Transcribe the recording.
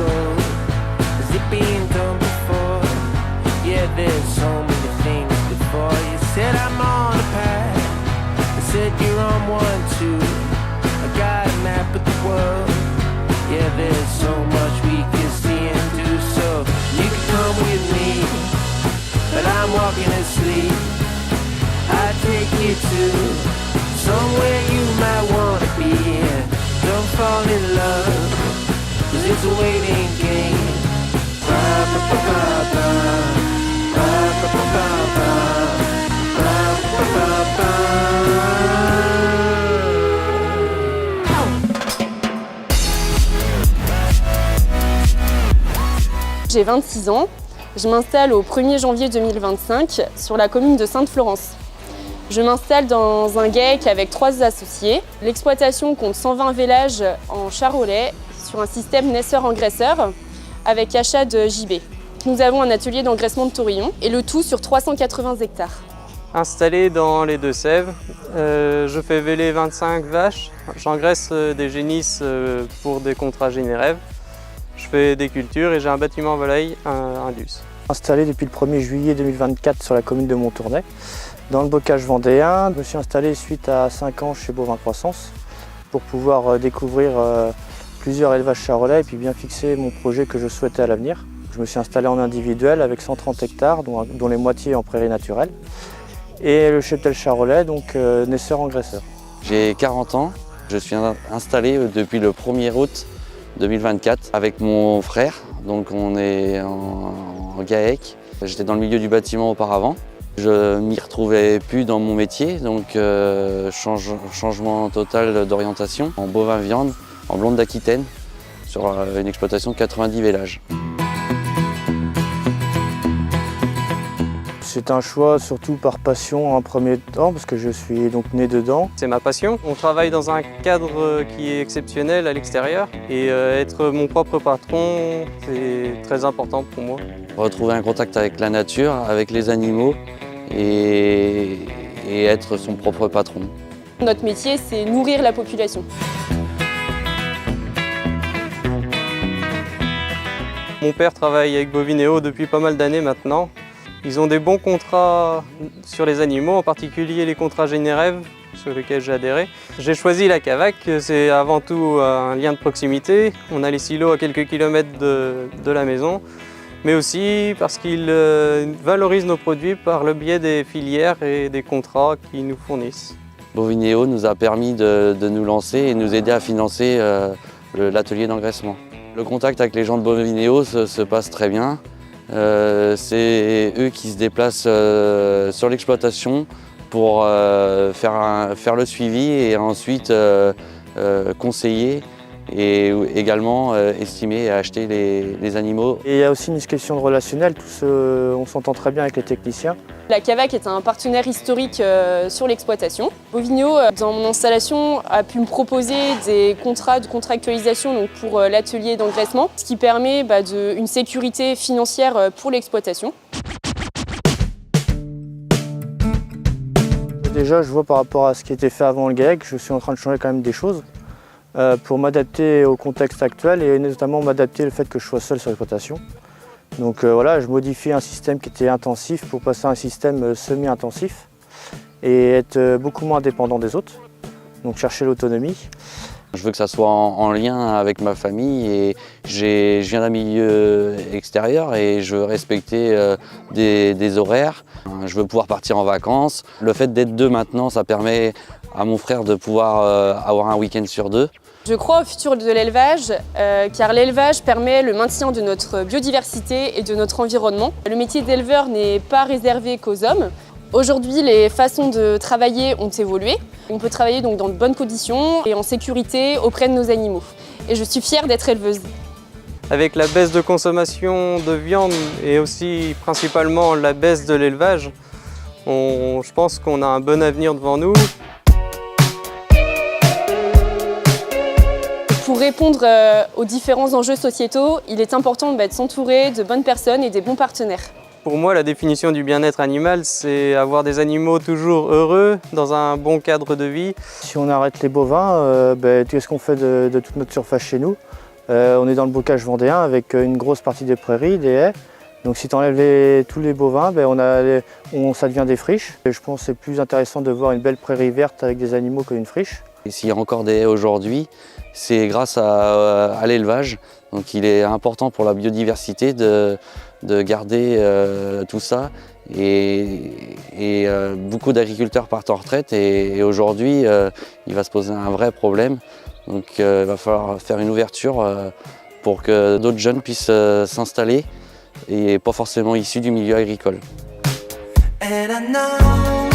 go. Is it being done before? Yeah, there's so many things before. You said I'm on a path, I said you're on one too. I got a map of the world. Yeah, there's so much we can see and do. So you can come with me, but I'm walking asleep. I take you to somewhere you might wanna be. Yeah, don't fall in love, 'cause it's a waiting game. Ba ba ba ba ba, ba ba ba ba ba, ba ba ba ba. J'ai 26 ans, je m'installe au 1er janvier 2025 sur la commune de Sainte-Florence. Je m'installe dans un GAEC avec 3 associés. L'exploitation compte 120 vélages en charolais sur un système naisseur-engraisseur avec achat de JB. Nous avons un atelier d'engraissement de taurillons et le tout sur 380 hectares. Installé dans les Deux-Sèvres, je fais véler 25 vaches, j'engraisse des génisses pour des contrats Générève. Je fais des cultures et j'ai un bâtiment volaille, un Indus. Installé depuis le 1er juillet 2024 sur la commune de Montournai, dans le bocage vendéen. Je me suis installé suite à 5 ans chez Bovin Croissance pour pouvoir découvrir plusieurs élevages charolais et puis bien fixer mon projet que je souhaitais à l'avenir. Je me suis installé en individuel avec 130 hectares, dont les moitiés en prairie naturelle, et le cheptel charolais, donc naisseur-engraisseur. J'ai 40 ans, je suis installé depuis le 1er août 2024 avec mon frère, donc on est en GAEC. J'étais dans le milieu du bâtiment auparavant. Je m'y retrouvais plus dans mon métier, donc changement total d'orientation en bovin viande, en blonde d'Aquitaine, sur une exploitation de 90 vélages. C'est un choix surtout par passion en premier temps, parce que je suis donc né dedans. C'est ma passion. On travaille dans un cadre qui est exceptionnel à l'extérieur et être mon propre patron, c'est très important pour moi. Retrouver un contact avec la nature, avec les animaux et être son propre patron. Notre métier, c'est nourrir la population. Mon père travaille avec Bovinéo depuis pas mal d'années maintenant. Ils ont des bons contrats sur les animaux, en particulier les contrats Générève, sur lesquels j'ai adhéré. J'ai choisi la Cavac, c'est avant tout un lien de proximité. On a les silos à quelques kilomètres de la maison, mais aussi parce qu'ils valorisent nos produits par le biais des filières et des contrats qu'ils nous fournissent. Bovinéo nous a permis de nous lancer et nous aider à financer l'atelier d'engraissement. Le contact avec les gens de Bovinéo se passe très bien. C'est eux qui se déplacent sur l'exploitation pour faire le suivi et ensuite conseiller et également estimer et acheter les animaux. Et il y a aussi une question de relationnel, on s'entend très bien avec les techniciens. La Cavac est un partenaire historique sur l'exploitation. Bovinéo, dans mon installation, a pu me proposer des contrats de contractualisation donc pour l'atelier d'engraissement, ce qui permet une sécurité financière pour l'exploitation. Déjà, je vois par rapport à ce qui était fait avant le GAEC, je suis en train de changer quand même des choses pour m'adapter au contexte actuel et notamment m'adapter au fait que je sois seul sur l'exploitation. Donc voilà, je modifie un système qui était intensif pour passer à un système semi-intensif et être beaucoup moins dépendant des autres, donc chercher l'autonomie. Je veux que ça soit en lien avec ma famille et je viens d'un milieu extérieur et je veux respecter des horaires. Je veux pouvoir partir en vacances. Le fait d'être 2 maintenant, ça permet à mon frère de pouvoir avoir un week-end sur 2. Je crois au futur de l'élevage, car l'élevage permet le maintien de notre biodiversité et de notre environnement. Le métier d'éleveur n'est pas réservé qu'aux hommes. Aujourd'hui, les façons de travailler ont évolué. On peut travailler donc dans de bonnes conditions et en sécurité auprès de nos animaux. Et je suis fière d'être éleveuse. Avec la baisse de consommation de viande et aussi principalement la baisse de l'élevage, je pense qu'on a un bon avenir devant nous. Pour répondre aux différents enjeux sociétaux, il est important de s'entourer de bonnes personnes et des bons partenaires. Pour moi, la définition du bien-être animal, c'est avoir des animaux toujours heureux, dans un bon cadre de vie. Si on arrête les bovins, qu'est-ce qu'on fait de toute notre surface chez nous? On est dans le bocage vendéen avec une grosse partie des prairies, des haies. Donc si tu enlèves tous les bovins, ça devient des friches. Et je pense que c'est plus intéressant de voir une belle prairie verte avec des animaux qu'une friche. Et s'il y a encore des haies aujourd'hui, c'est grâce à l'élevage. Donc il est important pour la biodiversité de garder tout ça. Et beaucoup d'agriculteurs partent en retraite et aujourd'hui il va se poser un vrai problème. Donc il va falloir faire une ouverture pour que d'autres jeunes puissent s'installer et pas forcément issus du milieu agricole. And I know